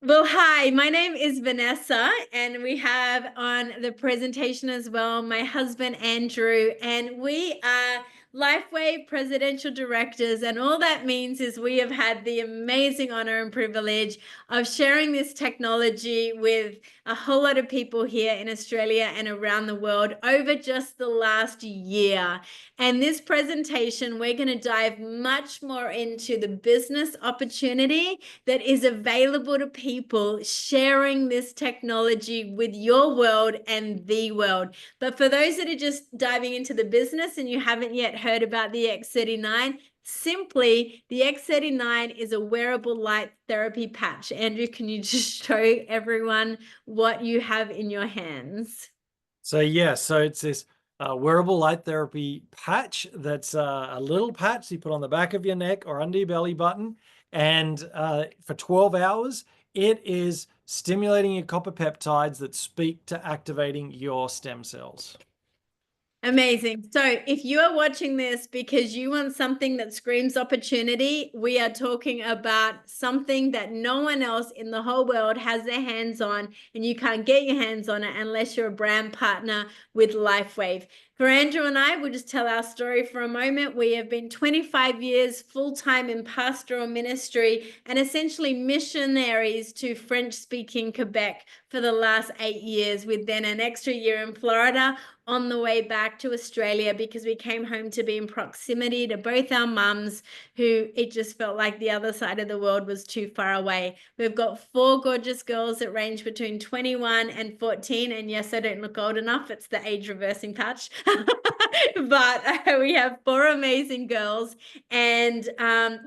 Well, hi, my name is Vanessa, and we have on the presentation as well my husband Andrew, and we are LifeWave Presidential Directors. And all that means is we have had the amazing honor and privilege of sharing this technology with a whole lot of people here in Australia and around the world over just the last year. And this presentation, we're going to dive much more into the business opportunity that is available to people sharing this technology with your world and the world. But for those that are just diving into the business and you haven't yet heard about the X39, simply the X39 is a wearable light therapy patch. Andrew, can you just show everyone what you have in your hands? So it's this wearable light therapy patch that's a little patch you put on the back of your neck or under your belly button. And for 12 hours, it is stimulating your copper peptides that speak to activating your stem cells. Amazing. So if you are watching this because you want something that screams opportunity, we are talking about something that no one else in the whole world has their hands on, and you can't get your hands on it unless you're a brand partner with LifeWave. For Andrew and I, we'll just tell our story for a moment. We have been 25 years full-time in pastoral ministry and essentially missionaries to French-speaking Quebec for the last 8 years, with then an extra year in Florida on the way back to Australia because we came home to be in proximity to both our mums, who it just felt like the other side of the world was too far away. We've got 4 gorgeous girls that range between 21 and 14. And yes, I don't look old enough. It's the age reversing patch. But we have 4 amazing girls, and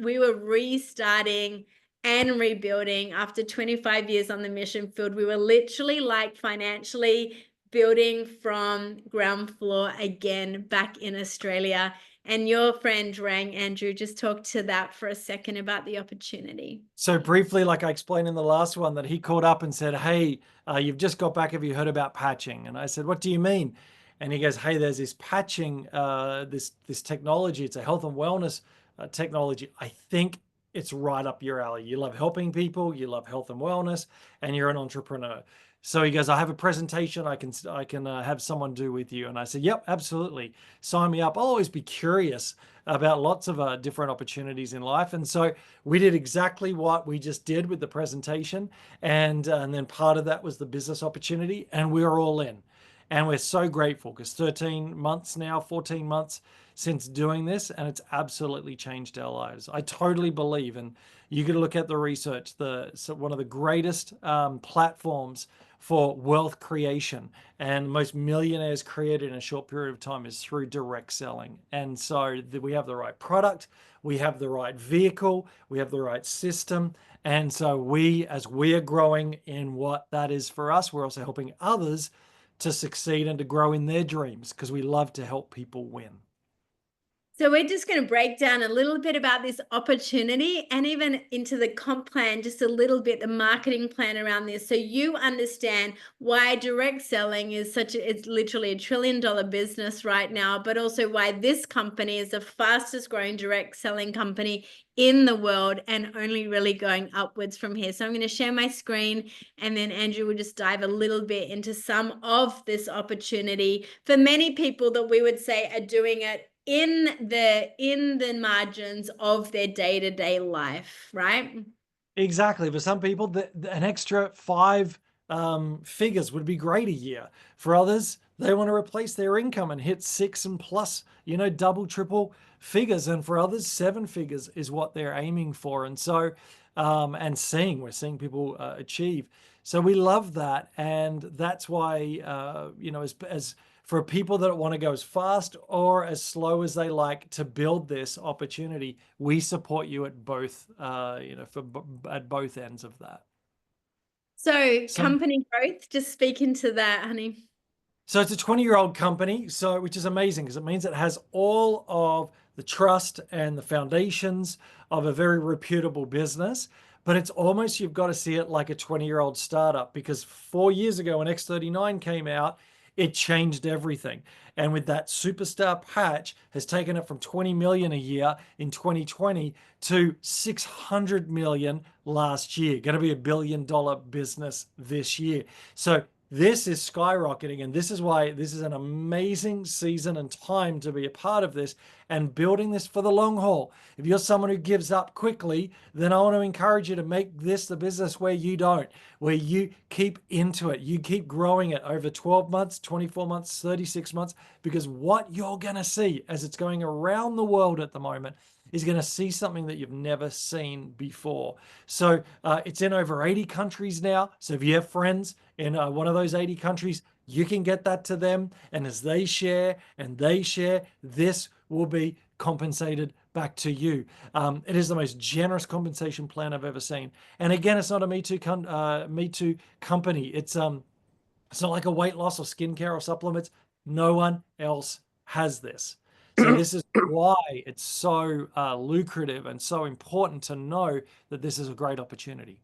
we were restarting and rebuilding after 25 years on the mission field. We were literally like financially building from ground floor again back in Australia. And your friend rang, Andrew. Just talk to that for a second about the opportunity. So briefly, like I explained in the last one, that he called up and said, "Hey, you've just got back. Have you heard about patching?" And I said, "What do you mean?" And he goes, "Hey, there's this patching, this technology. It's a health and wellness technology. I think it's right up your alley. You love helping people, you love health and wellness, and you're an entrepreneur." So he goes, "I have a presentation I can have someone do with you." And I said, "Yep, absolutely. Sign me up. I'll always be curious about lots of different opportunities in life." And so we did exactly what we just did with the presentation. And then part of that was the business opportunity, and we were all in. And we're so grateful because 13 months now, 14 months since doing this, and it's absolutely changed our lives. I totally believe, and you could look at the research, one of the greatest platforms for wealth creation and most millionaires created in a short period of time is through direct selling. And so we have the right product, we have the right vehicle, we have the right system. And so as we are growing in what that is for us, we're also helping others to succeed and to grow in their dreams because we love to help people win. So we're just going to break down a little bit about this opportunity and even into the comp plan, just a little bit, the marketing plan around this. So you understand why direct selling is it's literally $1 trillion business right now, but also why this company is the fastest growing direct selling company in the world and only really going upwards from here. So I'm going to share my screen, and then Andrew will just dive a little bit into some of this opportunity for many people that we would say are doing it in the margins of their day-to-day life, right? Exactly. For some people, an extra 5 figures would be great a year. For others, they want to replace their income and hit 6 and plus, double, triple figures. And for others, 7 figures is what they're aiming for. And so, we're seeing people achieve. So we love that. And that's why, as for people that want to go as fast or as slow as they like to build this opportunity, we support you at both, at both ends of that. So Some, company growth, just speak into that, honey. so it's a 20-year-old company, which is amazing because it means it has all of the trust and the foundations of a very reputable business. But it's almost, you've got to see it like a 20-year-old startup, because 4 years ago when X39 came out, it changed everything. And with that superstar patch has taken it from 20 million a year in 2020 to 600 million last year. Going to be $1 billion business this year. So this is skyrocketing, and this is why this is an amazing season and time to be a part of this and building this for the long haul. If you're someone who gives up quickly, then I want to encourage you to make this the business where you don't, where you keep into it, you keep growing it over 12 months, 24 months, 36 months, because what you're going to see as it's going around the world at the moment is going to see something that you've never seen before. So it's in over 80 countries now. So if you have friends in one of those 80 countries, you can get that to them. And as they share and they share, this will be compensated back to you. It is the most generous compensation plan I've ever seen. And again, it's not a Me Too company. It's not like a weight loss or skincare or supplements. No one else has this. So this is why it's so lucrative and so important to know that this is a great opportunity.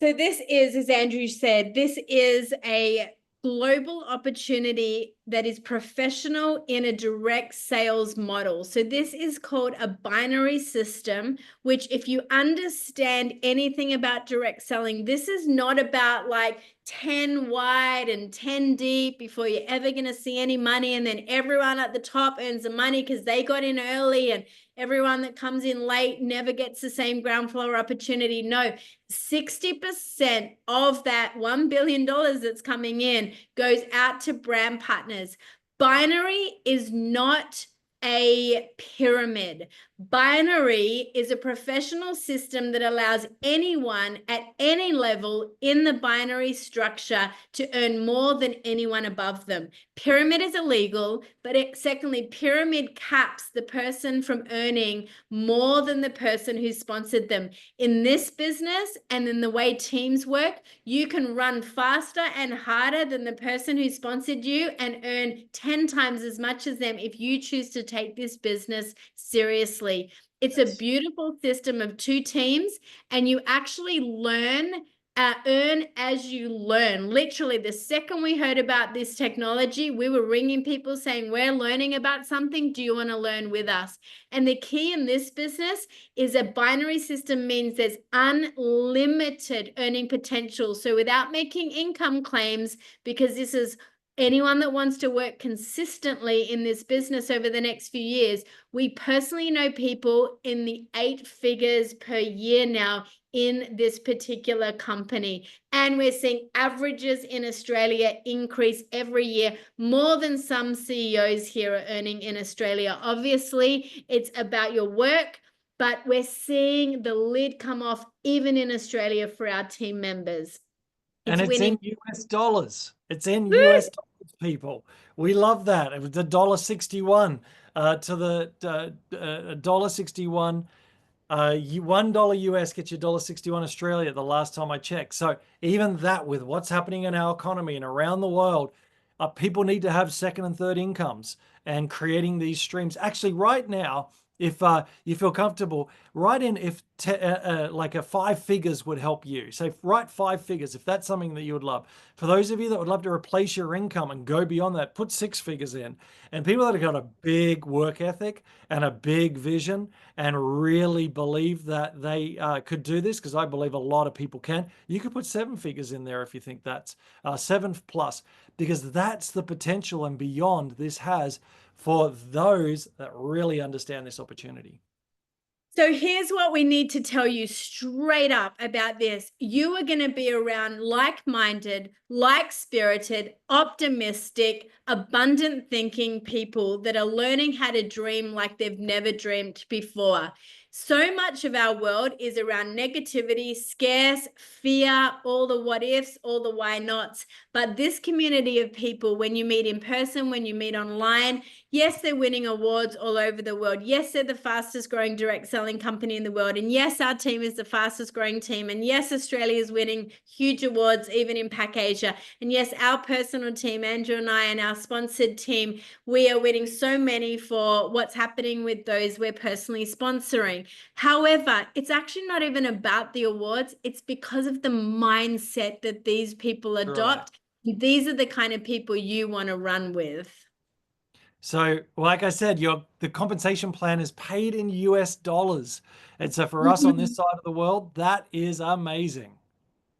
So this is, as Andrew said, this is a global opportunity that is professional in a direct sales model. So this is called a binary system, which if you understand anything about direct selling, this is not about like 10 wide and 10 deep before you're ever going to see any money. And then everyone at the top earns the money because they got in early, and everyone that comes in late never gets the same ground floor opportunity. No, 60% of that $1 billion that's coming in goes out to brand partners. Binary is not a pyramid. Binary is a professional system that allows anyone at any level in the binary structure to earn more than anyone above them. Pyramid is illegal, but secondly, pyramid caps the person from earning more than the person who sponsored them. In this business and in the way teams work, you can run faster and harder than the person who sponsored you and earn 10 times as much as them if you choose to take this business seriously. It's a beautiful system of two teams, and you actually earn as you learn. Literally, the second we heard about this technology, we were ringing people saying, we're learning about something. Do you want to learn with us? And the key in this business is a binary system means there's unlimited earning potential. So without making income claims, because this is anyone that wants to work consistently in this business over the next few years, we personally know people in the 8 figures per year now in this particular company. And we're seeing averages in Australia increase every year, more than some CEOs here are earning in Australia. Obviously, it's about your work, but we're seeing the lid come off even in Australia for our team members. And it's in US dollars. It's in US dollars, people. We love that. It was the $1.61 to the $1.61. $1 US gets you $1.61 Australia the last time I checked. So even that, with what's happening in our economy and around the world, people need to have second and third incomes, and creating these streams. Actually, right now, if you feel comfortable, write in if like a 5 figures would help you. So write 5 figures if that's something that you would love. For those of you that would love to replace your income and go beyond that, put 6 figures in. And people that have got a big work ethic and a big vision and really believe that they could do this, because I believe a lot of people can, you could put 7 figures in there if you think that's 7 plus, because that's the potential and beyond this has for those that really understand this opportunity. So here's what we need to tell you straight up about this. You are going to be around like-minded, like-spirited, optimistic, abundant thinking people that are learning how to dream like they've never dreamed before. So much of our world is around negativity, scarce, fear, all the what ifs, all the why nots. But this community of people, when you meet in person, when you meet online, yes, they're winning awards all over the world. Yes, they're the fastest growing direct selling company in the world. And yes, our team is the fastest growing team. And yes, Australia is winning huge awards, even in Pac Asia. And yes, our personal team, Andrew and I, and our sponsored team, we are winning so many for what's happening with those we're personally sponsoring. However, it's actually not even about the awards. It's because of the mindset that these people adopt. These are the kind of people you want to run with. So, like I said, the compensation plan is paid in US dollars. And so for us on this side of the world, that is amazing.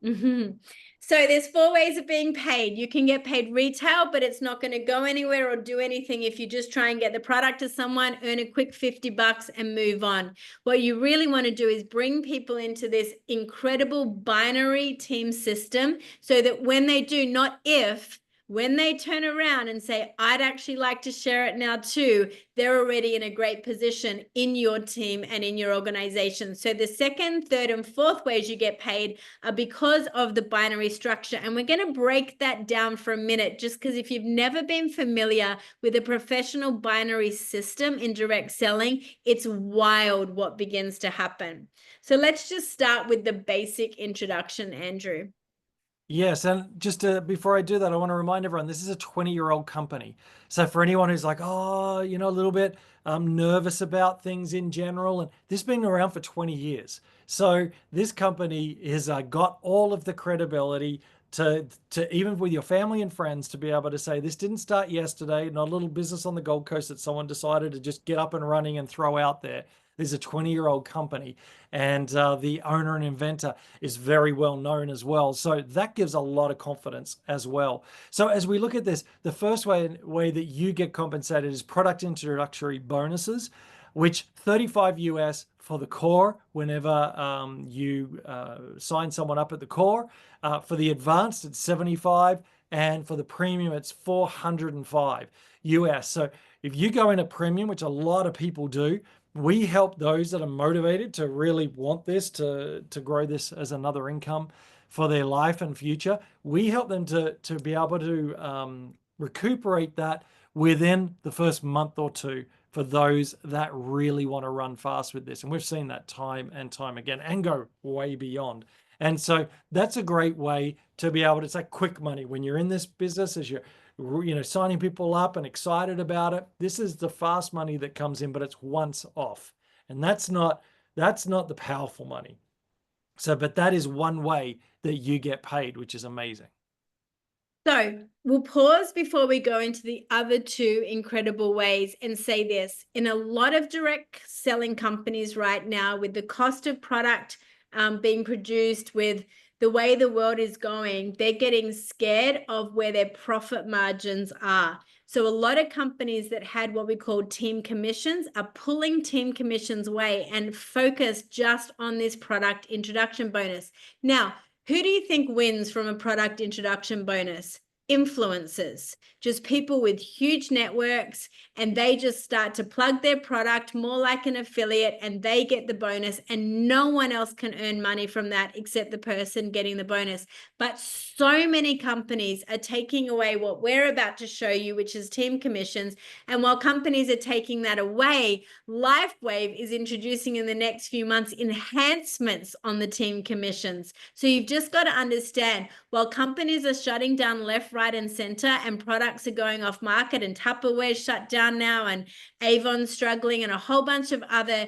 So there's 4 ways of being paid. You can get paid retail, but it's not going to go anywhere or do anything if you just try and get the product to someone, earn a quick $50 and move on. What you really want to do is bring people into this incredible binary team system so that when they do, not if, when they turn around and say, I'd actually like to share it now too, they're already in a great position in your team and in your organization. So the second, third, and fourth ways you get paid are because of the binary structure. And we're going to break that down for a minute, just because if you've never been familiar with a professional binary system in direct selling, it's wild what begins to happen. So let's just start with the basic introduction, Andrew. Yes, and just before I do that, I want to remind everyone this is a 20-year-old company. So for anyone who's like, oh, a little bit nervous about things in general, and this has been around for 20 years. So this company has got all of the credibility to even with your family and friends to be able to say this didn't start yesterday, not a little business on the Gold Coast that someone decided to just get up and running and throw out there. This is a 20-year-old company, and the owner and inventor is very well known as well. So that gives a lot of confidence as well. So as we look at this, the first way that you get compensated is product introductory bonuses, which 35 US for the core whenever you sign someone up at the core. For the advanced, it's 75, and for the premium, it's 405 US. So if you go in a premium, which a lot of people do, we help those that are motivated to really want this, to grow this as another income for their life and future. We help them to be able to recuperate that within the first month or two for those that really want to run fast with this. And we've seen that time and time again and go way beyond. And so that's a great way to be able to, it's like quick money when you're in this business, as you're signing people up and excited about it. This is the fast money that comes in, but it's once off. And that's not the powerful money. So, but that is one way that you get paid, which is amazing. So we'll pause before we go into the other two incredible ways and say this. In a lot of direct selling companies right now, with the cost of product being produced, with the way the world is going, they're getting scared of where their profit margins are. So a lot of companies that had what we call team commissions are pulling team commissions away and focus just on this product introduction bonus. Now, who do you think wins from a product introduction bonus? Influencers, just people with huge networks, and they just start to plug their product more like an affiliate, and they get the bonus, and no one else can earn money from that except the person getting the bonus. But so many companies are taking away what we're about to show you, which is team commissions. And while companies are taking that away, LifeWave is introducing in the next few months enhancements on the team commissions. So you've just got to understand, while companies are shutting down left, right, and center, and products are going off market, and Tupperware's shut down now, and Avon's struggling, and a whole bunch of other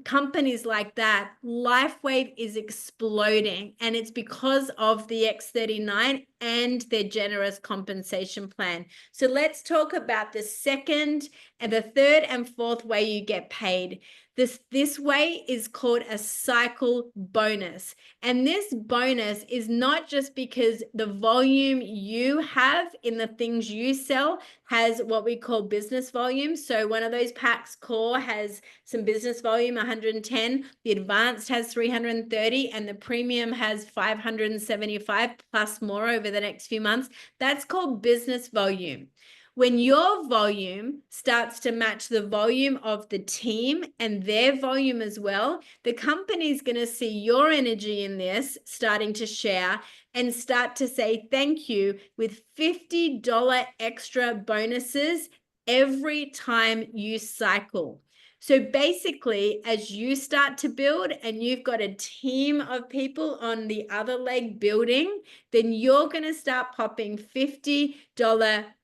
companies like that, LifeWave is exploding. And it's because of the X39 and their generous compensation plan. So let's talk about the second and the third and fourth way you get paid. This way is called a cycle bonus. And this bonus is not just because the volume you have in the things you sell has what we call business volume. So one of those packs, core, has some business volume, 110. The advanced has 330, and the premium has 575 plus more over the next few months. That's called business volume. When your volume starts to match the volume of the team and their volume as well, the company's going to see your energy in this starting to share and start to say thank you with $50 extra bonuses every time you cycle. So basically, as you start to build and you've got a team of people on the other leg building, then you're going to start popping $50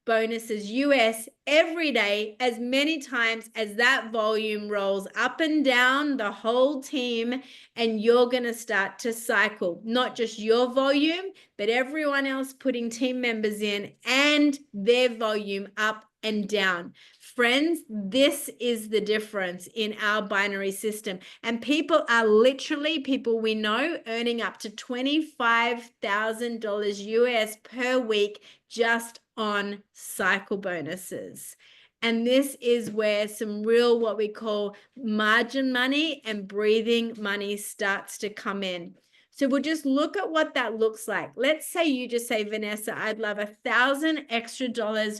bonuses US every day, as many times as that volume rolls up and down the whole team, and you're going to start to cycle, not just your volume, but everyone else putting team members in and their volume up and down. Friends, this is the difference in our binary system. And people are literally, people we know, earning up to $25,000 US per week just on cycle bonuses. And this is where some real, what we call margin money and breathing money starts to come in. So we'll just look at what that looks like. Let's say you just say, Vanessa, I'd love $1,000 extra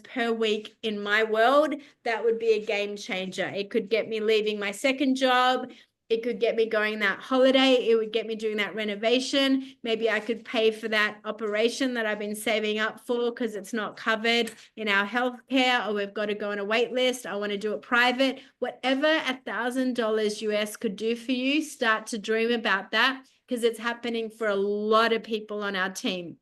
per week in my world. That would be a game changer. It could get me leaving my second job. It could get me going that holiday. It would get me doing that renovation. Maybe I could pay for that operation that I've been saving up for because it's not covered in our healthcare, or we've got to go on a wait list. I want to do it private. Whatever $1,000 US could do for you, start to dream about that, because it's happening for a lot of people on our team.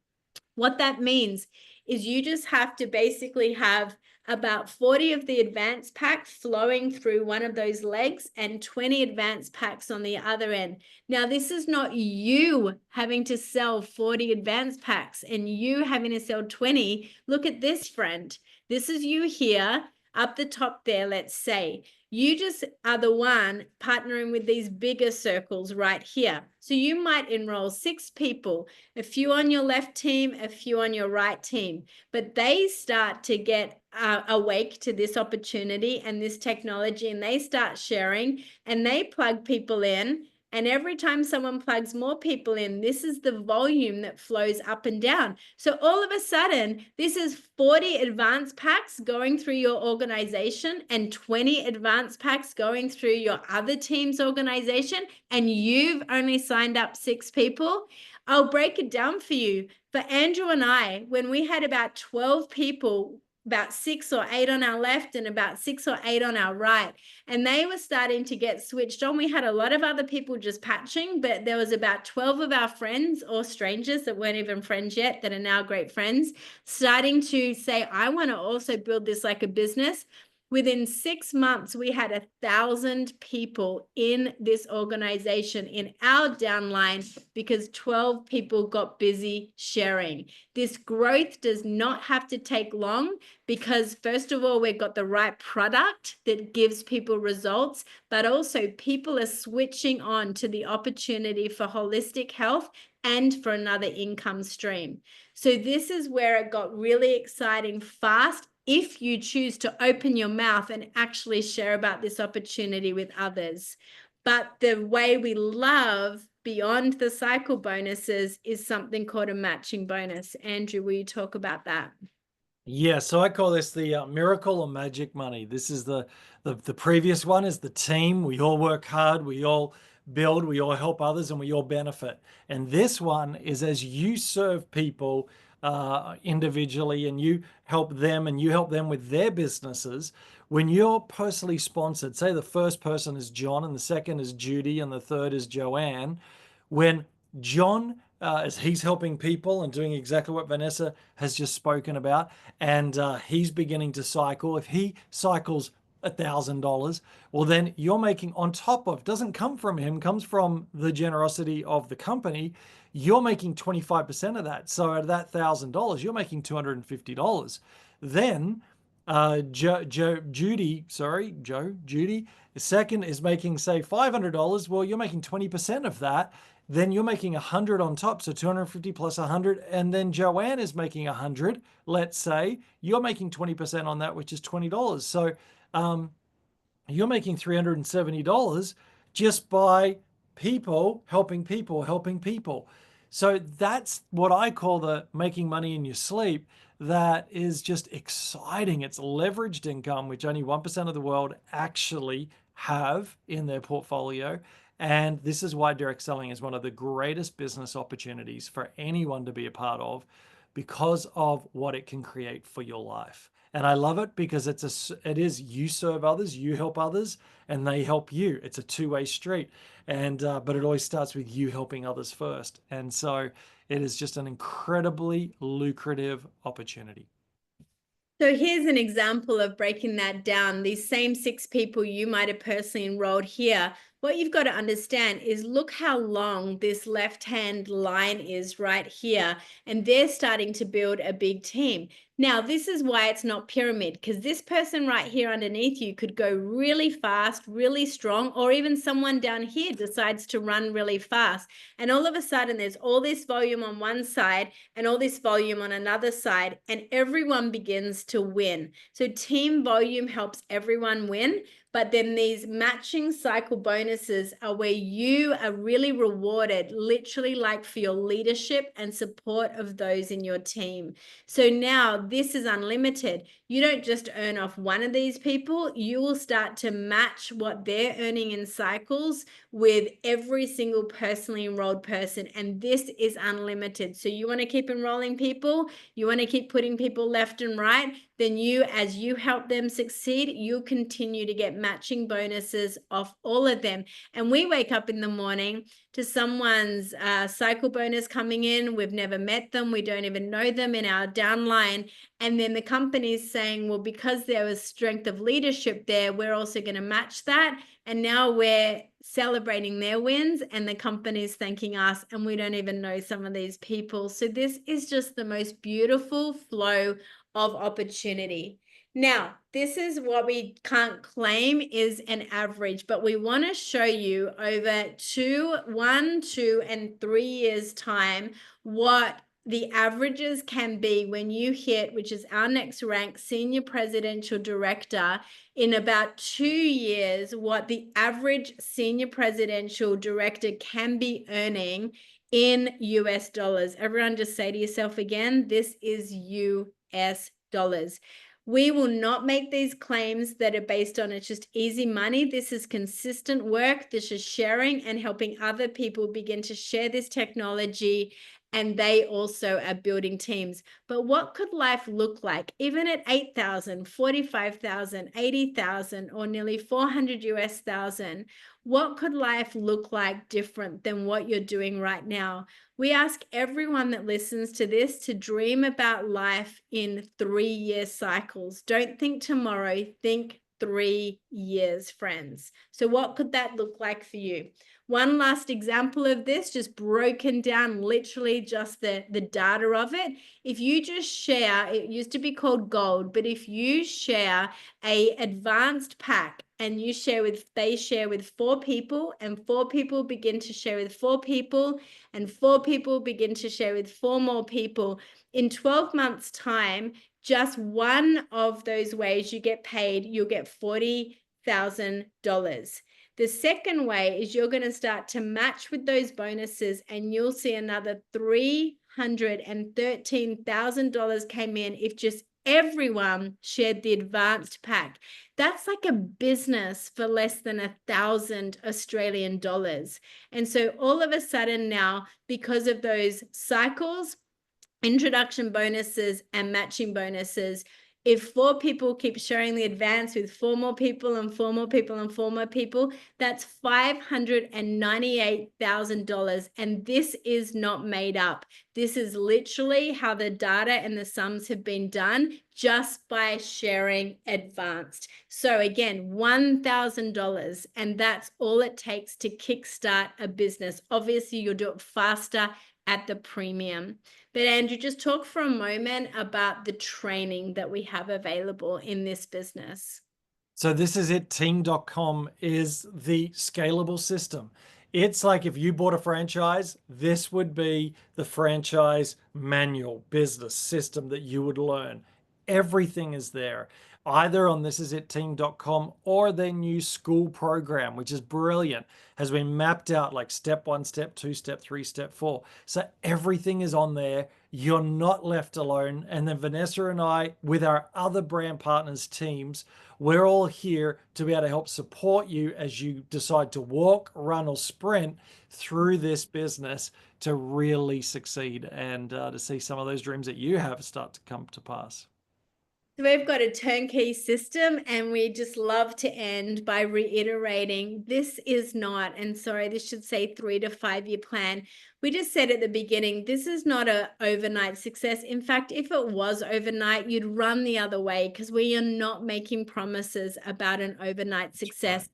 What that means is you just have to basically have about 40 of the advanced packs flowing through one of those legs and 20 advanced packs on the other end. Now, this is not you having to sell 40 advanced packs and you having to sell 20. Look at this, friend. This is you here up the top there, let's say. You just are the one partnering with these bigger circles right here. So you might enroll 6 people, a few on your left team, a few on your right team, but they start to get awake to this opportunity and this technology, and they start sharing and they plug people in. And every time someone plugs more people in, this is the volume that flows up and down. So all of a sudden, this is 40 advanced packs going through your organization and 20 advanced packs going through your other team's organization, and you've only signed up 6 people. I'll break it down for you. For Andrew and I, when we had about 12 people, about 6 or 8 on our left and about 6 or 8 on our right, and they were starting to get switched on. We had a lot of other people just patching, but there was about 12 of our friends or strangers that weren't even friends yet that are now great friends starting to say, I want to also build this like a business. Within 6 months, we had 1,000 people in this organization in our downline because 12 people got busy sharing. This growth does not have to take long because, first of all, we've got the right product that gives people results, but also people are switching on to the opportunity for holistic health and for another income stream. So this is where it got really exciting fast, if you choose to open your mouth and actually share about this opportunity with others. But the way we love beyond the cycle bonuses is something called a matching bonus. Andrew, will you talk about that? Yeah, so I call this the miracle or magic money. This is the previous one is the team. We all work hard, we all build, we all help others, and we all benefit. And this one is as you serve people individually, and you help them, and you help them with their businesses. When you're personally sponsored, say the first person is John, and the second is Judy, and the third is Joanne. When John, as he's helping people and doing exactly what Vanessa has just spoken about, and he's beginning to cycle. If he cycles $1,000, well, then you're making on top of, doesn't come from him, comes from the generosity of the company. You're making 25% of that. So out of that $1,000, you're making $250. Then Judy, second is making, say, $500. Well, you're making 20% of that. Then you're making 100 on top, so 250 plus 100, and then Joanne is making 100. Let's say you're making 20% on that, which is $20. So you're making $370 just by people helping people helping people. So that's what I call the making money in your sleep. That is just exciting. It's leveraged income, which only 1% of the world actually have in their portfolio. And this is why direct selling is one of the greatest business opportunities for anyone to be a part of, because of what it can create for your life. And I love it because it is you serve others, you help others, and they help you. It's a two-way street. And but it always starts with you helping others first. And so it is just an incredibly lucrative opportunity. So here's an example of breaking that down. These same 6 people you might have personally enrolled here. What you've got to understand is look how long this left-hand line is right here, and they're starting to build a big team. Now, this is why it's not pyramid, because this person right here underneath you could go really fast, really strong, or even someone down here decides to run really fast. And all of a sudden, there's all this volume on one side and all this volume on another side, and everyone begins to win. So team volume helps everyone win. But then these matching cycle bonuses are where you are really rewarded, literally like for your leadership and support of those in your team. So now this is unlimited. You don't just earn off one of these people, you will start to match what they're earning in cycles with every single personally enrolled person. And this is unlimited. So you want to keep enrolling people, you want to keep putting people left and right, then you, as you help them succeed, you'll continue to get matching bonuses off all of them. And we wake up in the morning to someone's cycle bonus coming in. We've never met them. We don't even know them in our downline. And then the company's saying, well, because there was strength of leadership there, we're also going to match that. And now we're celebrating their wins and the company's thanking us, and we don't even know some of these people. So this is just the most beautiful flow of opportunity. Now, this is what we can't claim is an average, but we want to show you over 1, 2, and 3 years time what the averages can be when you hit, which is our next rank, Senior Presidential Director, in about 2 years, what the average Senior Presidential Director can be earning in US dollars. Everyone just say to yourself again, this is US dollars. We will not make these claims that are based on it's just easy money. This is consistent work. This is sharing and helping other people begin to share this technology, and they also are building teams. But what could life look like even at 8,000, 45,000, 80,000, or nearly 400 US thousand? What could life look like different than what you're doing right now? We ask everyone that listens to this to dream about life in 3-year cycles. Don't think tomorrow, think 3 years, friends. So what could that look like for you? One last example of this, just broken down, literally just the data of it. If you just share, it used to be called gold, but if you share a advanced pack and you share with, they share with 4 people, and 4 people begin to share with 4 people, and 4 people begin to share with 4 more people, in 12 months time, just one of those ways you get paid, you'll get $40,000. The second way is you're going to start to match with those bonuses, and you'll see another $313,000 came in if just everyone shared the advanced pack. That's like a business for less than 1,000 Australian dollars. And so all of a sudden now, because of those cycles, introduction bonuses and matching bonuses, if 4 people keep sharing the advance with 4 more people and 4 more people and 4 more people, that's $598,000. And this is not made up. This is literally how the data and the sums have been done just by sharing advanced. So again, $1,000, and that's all it takes to kickstart a business. Obviously, you'll do it faster at the premium. But Andrew, just talk for a moment about the training that we have available in this business. So this is it. Team.com is the scalable system. It's like if you bought a franchise, this would be the franchise manual business system that you would learn. Everything is there, either on thisisitteam.com or their new school program, which is brilliant, has been mapped out like step 1, step 2, step 3, step 4. So everything is on there. You're not left alone. And then Vanessa and I, with our other brand partners teams, we're all here to be able to help support you as you decide to walk, run, or sprint through this business to really succeed and to see some of those dreams that you have start to come to pass. So we've got a turnkey system, and we just love to end by reiterating this is not, and sorry, this should say 3 to 5 year plan. We just said at the beginning, this is not an overnight success. In fact, if it was overnight, you'd run the other way, because we are not making promises about an overnight success.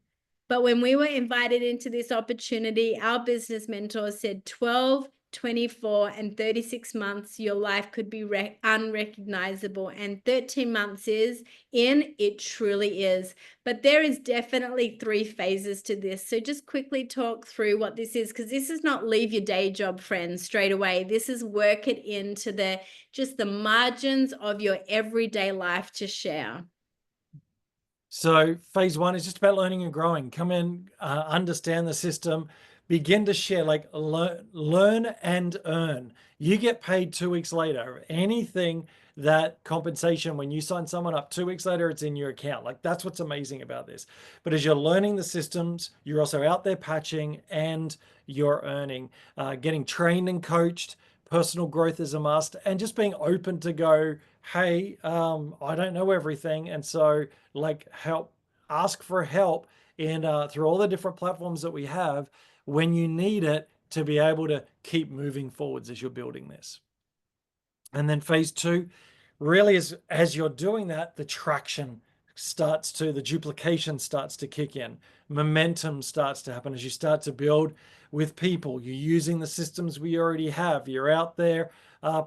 But when we were invited into this opportunity, our business mentor said 12, 24, and 36 months, your life could be unrecognizable. And 13 months is in, it truly is. But there is definitely 3 phases to this. So just quickly talk through what this is, because this is not leave your day job, friends, straight away. This is work it into just the margins of your everyday life to share. So phase 1 is just about learning and growing. Come in, understand the system, begin to share, like learn and earn. You get paid 2 weeks later. Anything that compensation, when you sign someone up 2 weeks later, it's in your account. Like, that's what's amazing about this. But as you're learning the systems, you're also out there patching and you're earning, getting trained and coached. Personal growth is a must, and just being open to go, hey, I don't know everything. And so, like, ask for help in through all the different platforms that we have when you need it, to be able to keep moving forwards as you're building this. And then phase 2 really is, as you're doing that, the traction the duplication starts to kick in. Momentum starts to happen as you start to build with people. You're using the systems we already have. You're out there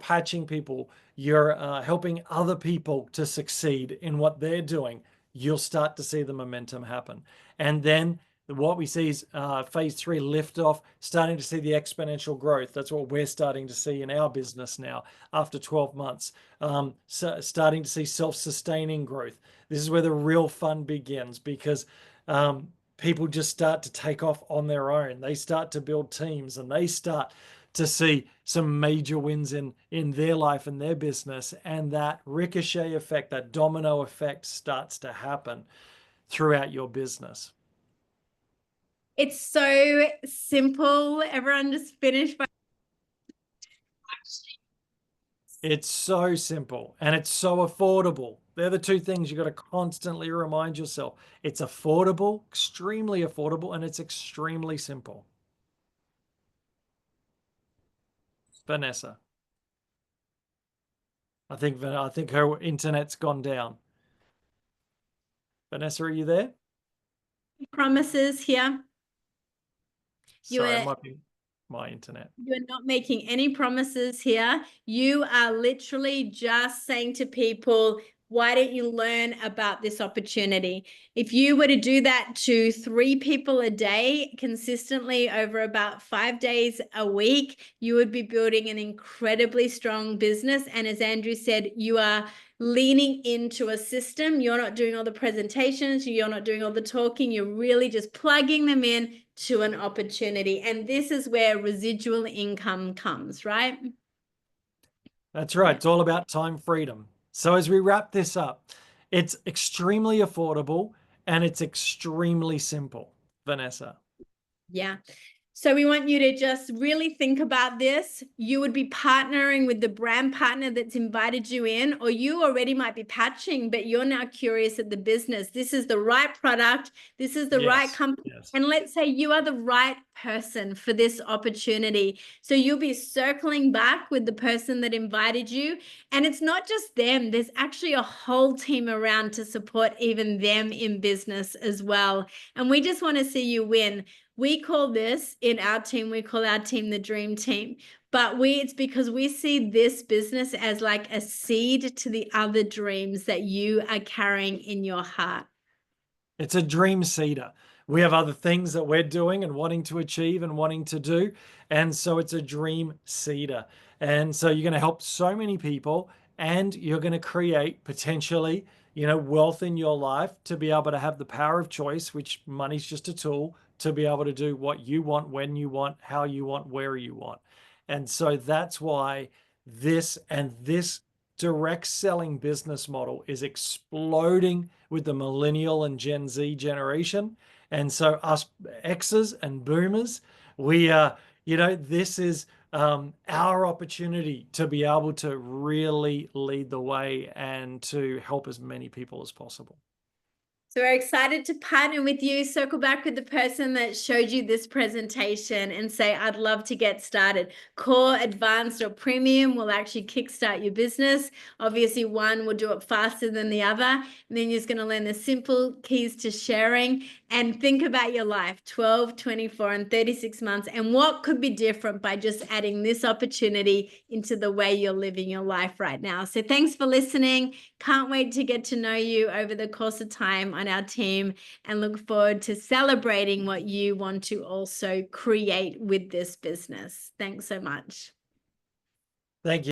patching people. You're helping other people to succeed in what they're doing. You'll start to see the momentum happen. And then what we see is phase 3 liftoff, starting to see the exponential growth. That's what we're starting to see in our business now after 12 months. So starting to see self-sustaining growth. This is where the real fun begins, because people just start to take off on their own. They start to build teams, and they start to see some major wins in their life and their business. And that ricochet effect, that domino effect, starts to happen throughout your business. It's so simple. Everyone just finished by. It's so simple, and it's so affordable. They're the 2 things you got to constantly remind yourself. It's affordable, extremely affordable, and it's extremely simple. Vanessa. I think her internet's gone down. Vanessa, are you there? Promises here. Sorry, it might be my internet. You're not making any promises here. You are literally just saying to people, why don't you learn about this opportunity? If you were to do that to 3 people a day consistently over about 5 days a week, you would be building an incredibly strong business. And as Andrew said, you are leaning into a system. You're not doing all the presentations. You're not doing all the talking. You're really just plugging them in to an opportunity. And this is where residual income comes, right? That's right. It's all about time freedom. So as we wrap this up, it's extremely affordable and it's extremely simple, Vanessa. Yeah. So we want you to just really think about this. You would be partnering with the brand partner that's invited you in, or you already might be patching, but you're now curious at the business. This is the right product. This is the right company. Yes. And let's say you are the right person for this opportunity. So you'll be circling back with the person that invited you. And it's not just them. There's actually a whole team around to support even them in business as well. And we just want to see you win. We call this, in our team, we call our team the dream team, but it's because we see this business as like a seed to the other dreams that you are carrying in your heart. It's a dream seeder. We have other things that we're doing and wanting to achieve and wanting to do. And so it's a dream seeder. And so you're going to help so many people, and you're going to create potentially, wealth in your life to be able to have the power of choice, which money's just a tool to be able to do what you want, when you want, how you want, where you want. And so that's why this direct selling business model is exploding with the millennial and Gen Z generation. And so us X's and boomers, we this is our opportunity to be able to really lead the way and to help as many people as possible. So we're excited to partner with you. Circle back with the person that showed you this presentation and say, I'd love to get started. Core, advanced, or premium will actually kickstart your business. Obviously, one will do it faster than the other. And then you're just going to learn the simple keys to sharing and think about your life, 12, 24, and 36 months, and what could be different by just adding this opportunity into the way you're living your life right now. So thanks for listening. Can't wait to get to know you over the course of time on our team, and look forward to celebrating what you want to also create with this business. Thanks so much. Thank you.